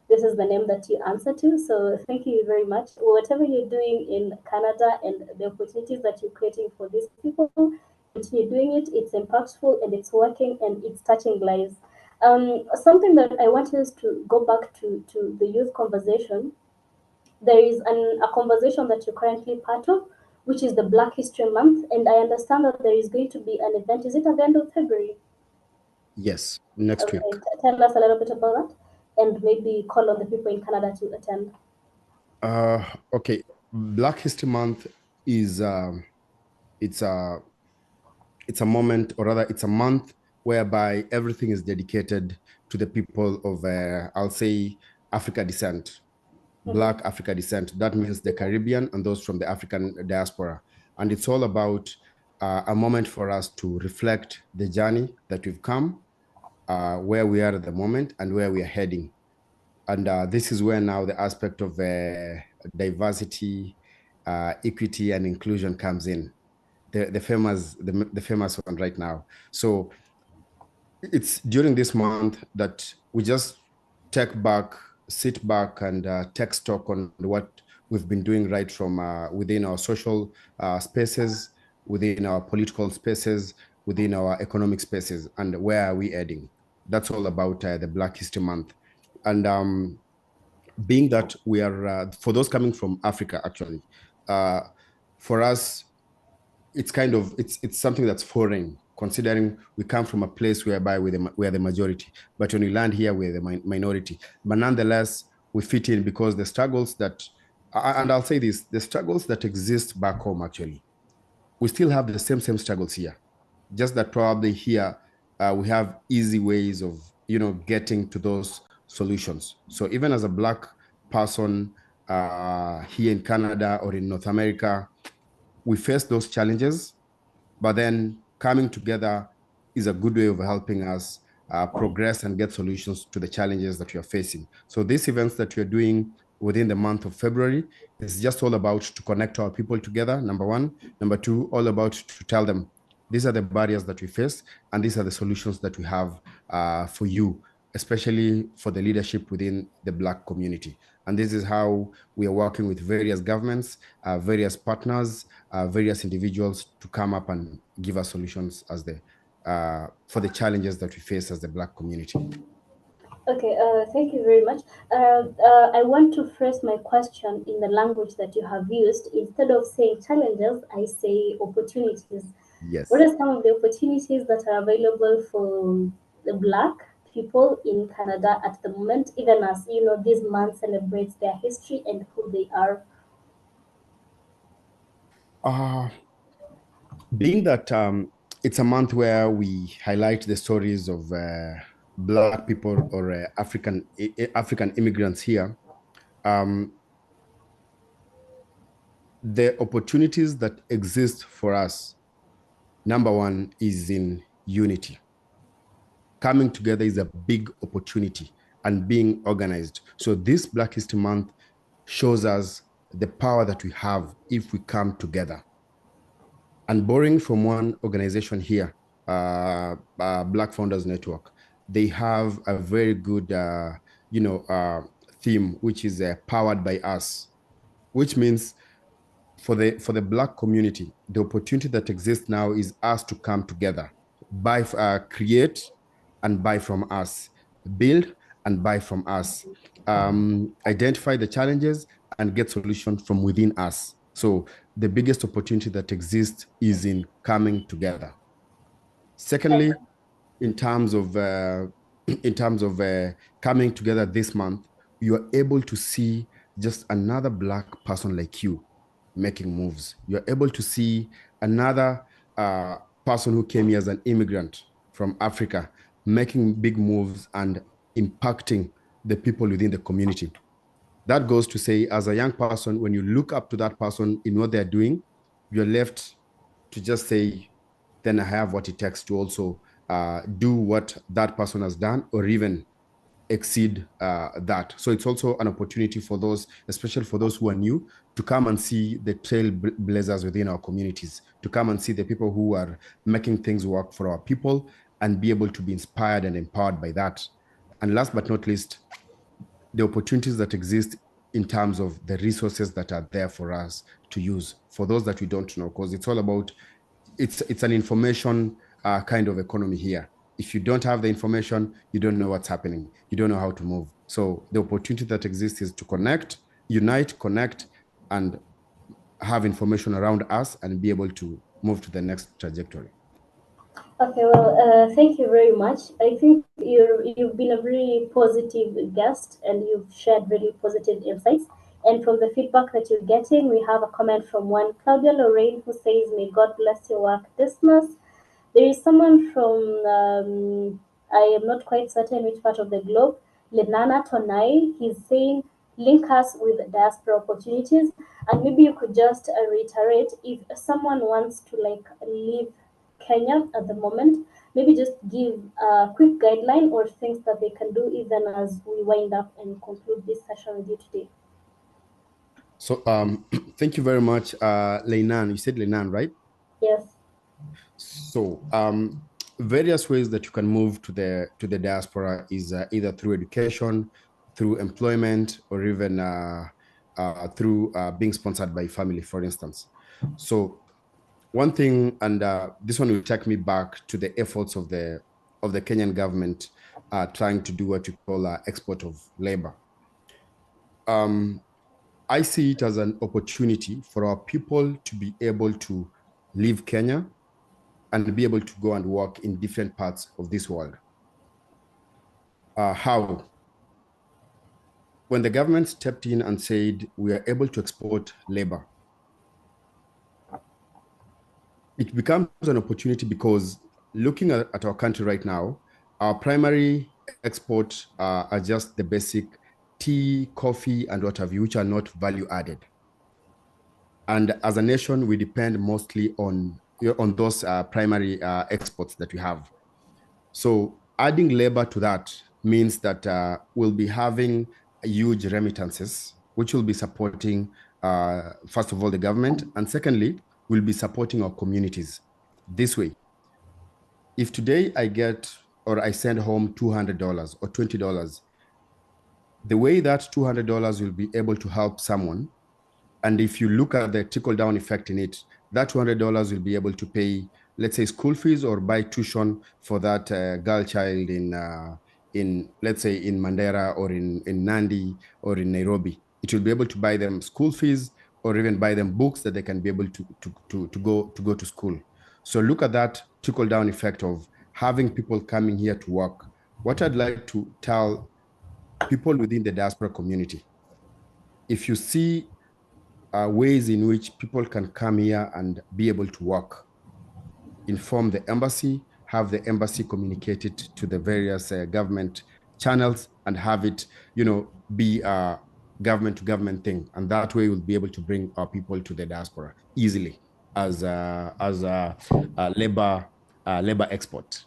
this is the name that you answer to. So thank you very much. Whatever you're doing in Canada and the opportunities that you're creating for these people, continue doing it. It's impactful and it's working and it's touching lives. Something that I want us to go back to the youth conversation. There is a conversation that you're currently part of, which is the Black History Month, and I understand that there is going to be an event. Is it at the end of February? Yes, next week. Okay, tell us a little bit about that, and maybe call on the people in Canada to attend. Uh, okay, Black History Month is it's a it's a moment, or rather, it's a month whereby everything is dedicated to the people of, I'll say, Africa descent, Mm-hmm. Black Africa descent. That means the Caribbean and those from the African diaspora. And it's all about a moment for us to reflect the journey that we've come, where we are at the moment, and where we are heading. And this is where now the aspect of diversity, equity, and inclusion comes in. The famous one right now. So it's during this month that we just take back, sit back, and take stock on what we've been doing right from within our social spaces, within our political spaces, within our economic spaces, and where are we heading. That's all about the Black History Month. And being that we are, for those coming from Africa, actually, uh, for us, it's kind of it's something that's foreign, considering we come from a place whereby we're the majority, but when we land here we're the minority. But nonetheless, we fit in because the struggles that, and I'll say this, the struggles that exist back home, actually, we still have the same struggles here, just that probably here we have easy ways of getting to those solutions. So even as a Black person here in Canada or in North America, we face those challenges, but then coming together is a good way of helping us progress and get solutions to the challenges that we are facing. So these events that we're doing within the month of February is just all about to connect our people together, number one. Number two, all about to tell them these are the barriers that we face and these are the solutions that we have for you, especially for the leadership within the Black community. And this is how we are working with various governments, various partners, various individuals to come up and give us solutions as the for the challenges that we face as the Black community. Okay, thank you very much. I want to phrase my question in the language that you have used. Instead of saying challenges, I say opportunities. What Yes. are some of the opportunities that are available for the Black people in Canada at the moment, even as this month celebrates their history and who they are? Uh, Being that it's a month where we highlight the stories of Black people or African immigrants here, um, the opportunities that exist for us, number one, is in unity. Coming together is a big opportunity and being organized. So this Black History Month shows us the power that we have if we come together. And borrowing from one organization here, Black Founders Network, they have a very good, theme, which is powered by us, which means for the Black community, the opportunity that exists now is us to come together, create and buy from us, build and buy from us, identify the challenges and get solutions from within us. So the biggest opportunity that exists is in coming together. Secondly, in terms of coming together this month, you are able to see just another Black person like you making moves. You're able to see another person who came here as an immigrant from Africa making big moves and impacting the people within the community. That goes to say, as a young person, when you look up to that person in what they're doing, you're left to just say, then I have what it takes to also do what that person has done or even exceed that. So it's also an opportunity for those, especially for those who are new, to come and see the trailblazers within our communities, to come and see the people who are making things work for our people and be able to be inspired and empowered by that. And last but not least, the opportunities that exist in terms of the resources that are there for us to use for those that we don't know, because it's all about it's an information kind of economy here. If you don't have the information, you don't know what's happening. You don't know how to move. So the opportunity that exists is to connect, unite, connect, and have information around us and be able to move to the next trajectory. Okay, well, thank you very much. I think you've been a very positive guest and you've shared very positive insights. And from the feedback that you're getting, we have a comment from one Claudia Lorraine who says, "May God bless your work, Dismas." There is someone from, I am not quite certain which part of the globe, Lenana Tonai. He's saying, link us with diaspora opportunities. And maybe you could just reiterate if someone wants to like leave Kenya at the moment, maybe just give a quick guideline or things that they can do even as we wind up and conclude this session with you today. So thank you very much, Leinan. You said Leinan, right? Yes. So various ways that you can move to the diaspora is either through education, through employment, or even through being sponsored by family, for instance. So one thing, and this one will take me back to the efforts of the Kenyan government trying to do what you call export of labor. Um, I see it as an opportunity for our people to be able to leave Kenya and be able to go and work in different parts of this world. How? When the government stepped in and said we are able to export labor, it becomes an opportunity because looking at our country right now, our primary exports are just the basic tea, coffee, and what have you, which are not value added. And as a nation, we depend mostly on those primary exports that we have. So adding labor to that means that we'll be having huge remittances, which will be supporting, first of all, the government, and secondly, we'll be supporting our communities this way. If today I get or I send home $200 or $20, the way that $200 will be able to help someone, and if you look at the trickle down effect in it, that $200 will be able to pay, let's say, school fees or buy tuition for that girl child in let's say in Mandera or in Nandi or in Nairobi. It will be able to buy them school fees or even buy them books that they can be able to go to school. So look at that trickle down effect of having people coming here to work what I'd like to tell people within the diaspora community, if you see ways in which people can come here and be able to work, inform the embassy, have the embassy communicate it to the various government channels, and have it, be a government to government thing. And that way we'll be able to bring our people to the diaspora easily as a labor export.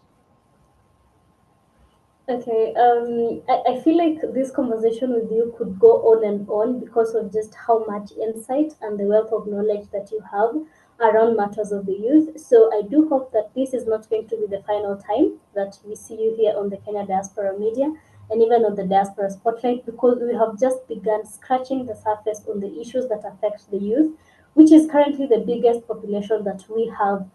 Okay, I feel like this conversation with you could go on and on because of just how much insight and the wealth of knowledge that you have around matters of the youth. So I do hope that this is not going to be the final time that we see you here on the Kenya Diaspora Media and even on the Diaspora Spotlight, because we have just begun scratching the surface on the issues that affect the youth, which is currently the biggest population that we have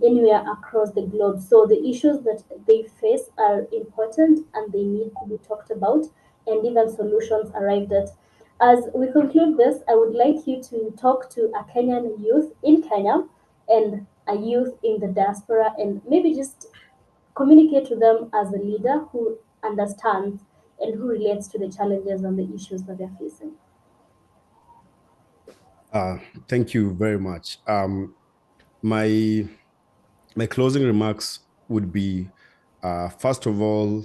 anywhere across the globe. So the issues that they face are important and they need to be talked about and even solutions arrived at. As we conclude this, I would like you to talk to a Kenyan youth in Kenya and a youth in the diaspora and maybe just communicate to them as a leader who understands and who relates to the challenges and the issues that they're facing. Uh, Thank you very much. My my closing remarks would be, first of all,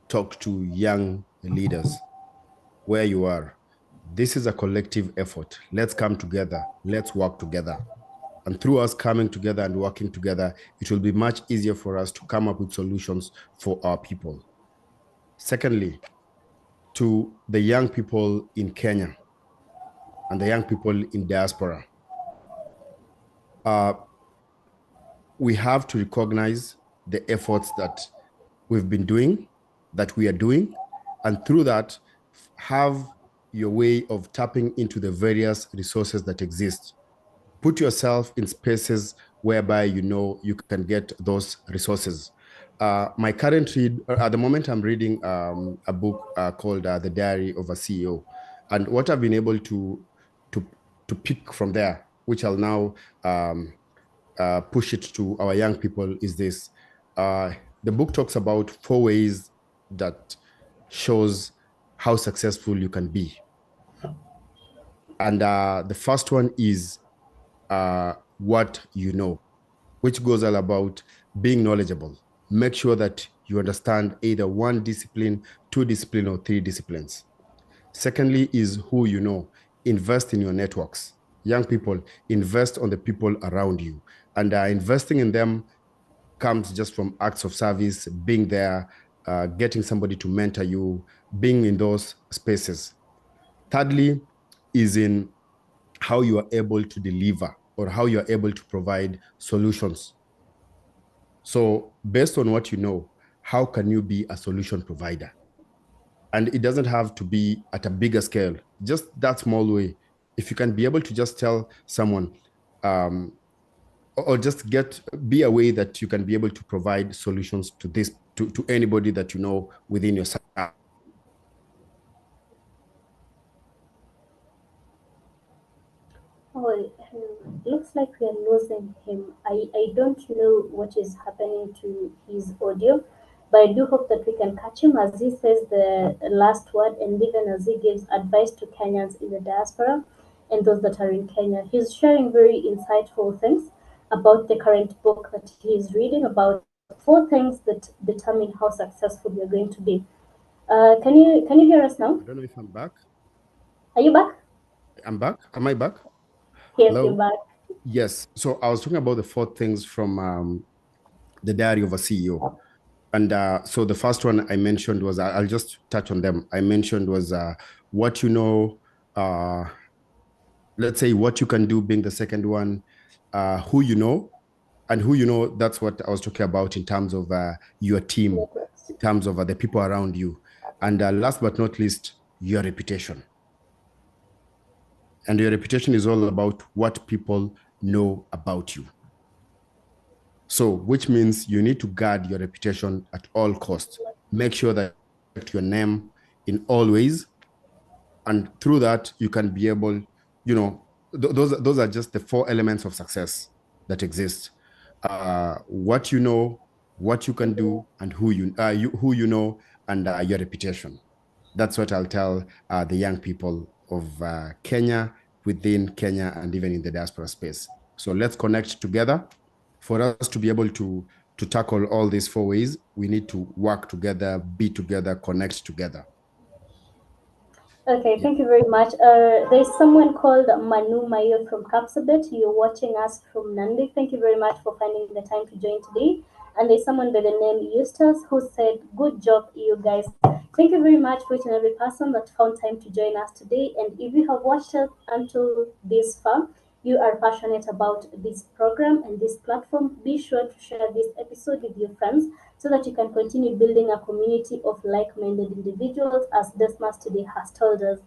talk to young leaders where you are. This is a collective effort. Let's come together. Let's work together. And through us coming together and working together, it will be much easier for us to come up with solutions for our people. Secondly, to the young people in Kenya and the young people in diaspora, uh, we have to recognize the efforts that we've been doing, that we are doing, and through that, have your way of tapping into the various resources that exist. Put yourself in spaces whereby you know you can get those resources. My current read, at the moment, I'm reading a book called The Diary of a CEO. And what I've been able to, to pick from there, which I'll now um, push it to our young people, is this. Uh, the book talks about 4 ways that shows how successful you can be. And the first one is what you know, which goes all about being knowledgeable. Make sure that you understand either one discipline, two discipline, or three disciplines. Secondly is who you know. Invest in your networks. Young people, invest on the people around you. And investing in them comes just from acts of service, being there, getting somebody to mentor you, being in those spaces. Thirdly is in how you are able to deliver or how you are able to provide solutions. So, based on what you know, how can you be a solution provider? And it doesn't have to be at a bigger scale, just that small way. If you can be able to just tell someone, um, or just be a way that you can be able to provide solutions to this, to anybody that you know within your circle. Oh, looks like we are losing him. I don't know what is happening to his audio, but I do hope that we can catch him as he says the last word and even as he gives advice to Kenyans in the diaspora and those that are in Kenya. He's sharing very insightful things about the current book that he is reading about 4 things that determine how successful you're going to be. Can you hear us now? I don't know if I'm back. Are you back? I'm back. Am I back? Yes, you're Hello. back. Yes. So I was talking about the 4 things from the Diary of a CEO. And so the first one I mentioned was, I'll just touch on them. I mentioned was what you know, uh, let's say what you can do being the second one, who you know, and who you know, that's what I was talking about in terms of your team, Networks. in terms of the people around you. And last but not least, your reputation. And your reputation is all about what people know about you. So, which means you need to guard your reputation at all costs. Make sure that your name in all ways, and through that you can be able, those are just the 4 elements of success that exist. What you know, what you can do, and who you know, and your reputation. That's what I'll tell the young people of Kenya, within Kenya, and even in the diaspora space. So let's connect together. For us to be able to tackle all these four ways, we need to work together, be together, connect together. Okay, Yeah. thank you very much. There's someone called Manu Mayo from Kapsabet. You're watching us from Nandi. Thank you very much for finding the time to join today. And there's someone by the name Eustace who said, "Good job, you guys." Thank you very much for each and every person that found time to join us today. And if you have watched us until this far, you are passionate about this program and this platform, be sure to share this episode with your friends so that you can continue building a community of like minded individuals, as Dismas today has told us.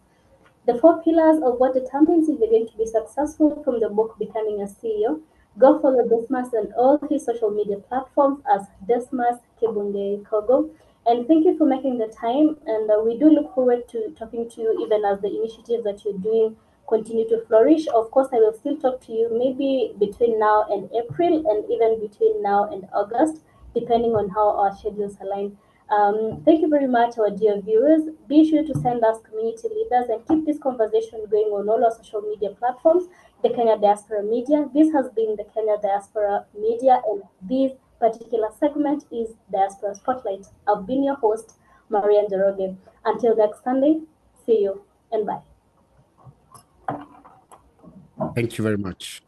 The four pillars of what determines if you're going to be successful from the book Becoming a CEO. Go follow Dismas on all his social media platforms as Dismas Kibungei Kogo. And thank you for making the time. And we do look forward to talking to you even as the initiatives that you're doing continue to flourish. Of course, I will still talk to you maybe between now and April, and even between now and August, depending on how our schedules align. Thank you very much, our dear viewers. Be sure to send us community leaders and keep this conversation going on all our social media platforms, the Kenya Diaspora Media. This has been the Kenya Diaspora Media, and this particular segment is Diaspora Spotlight. I've been your host, Maria Njoroge. Until next Sunday, see you and bye. Thank you very much.